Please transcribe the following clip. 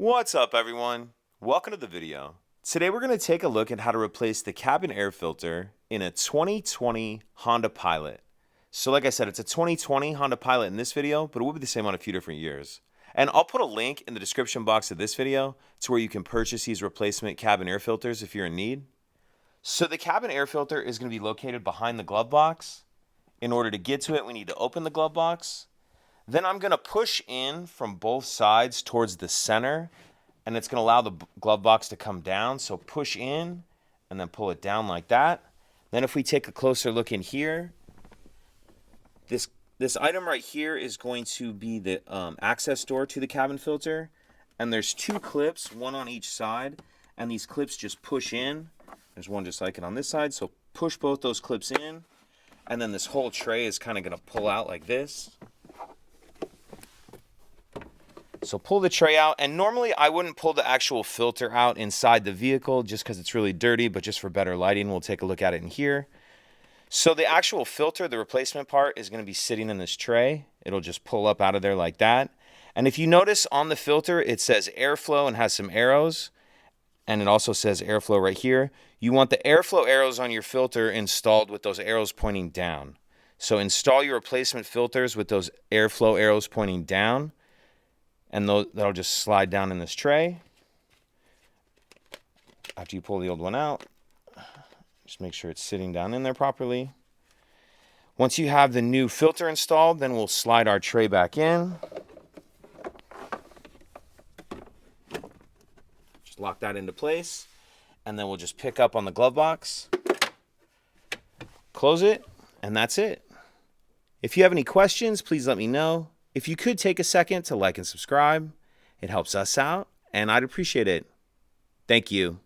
What's up, everyone? Welcome to the video. Today we're going to take a look at how to replace the cabin air filter in a 2020 Honda Pilot. So like I said, it's a 2020 Honda Pilot in this video, but it will be the same on a few different years. And I'll put a link in the description box of this video to where you can purchase these replacement cabin air filters if you're in need. So the cabin air filter is going to be located behind the glove box. In order to get to it, we need to open the glove box. Then I'm going to push in from both sides towards the center, and it's going to allow the glove box to come down. So push in and then pull it down like that. Then if we take a closer look in here, this item right here is going to be the access door to the cabin filter. And there's two clips, one on each side, and these clips just push in. There's one just like it on this side, so push both those clips in, and then this whole tray is kind of going to pull out like this. So pull the tray out, and normally I wouldn't pull the actual filter out inside the vehicle just because it's really dirty, but just for better lighting, we'll take a look at it in here. So the actual filter, the replacement part, is going to be sitting in this tray. It'll just pull up out of there like that. And if you notice on the filter, it says airflow and has some arrows, and it also says airflow right here. You want the airflow arrows on your filter installed with those arrows pointing down. So install your replacement filters with those airflow arrows pointing down. And that'll just slide down in this tray. After you pull the old one out, just make sure it's sitting down in there properly. Once you have the new filter installed, then we'll slide our tray back in. Just lock that into place. And then we'll just pick up on the glove box, close it, and that's it. If you have any questions, please let me know. If you could take a second to like and subscribe, it helps us out, and I'd appreciate it. Thank you.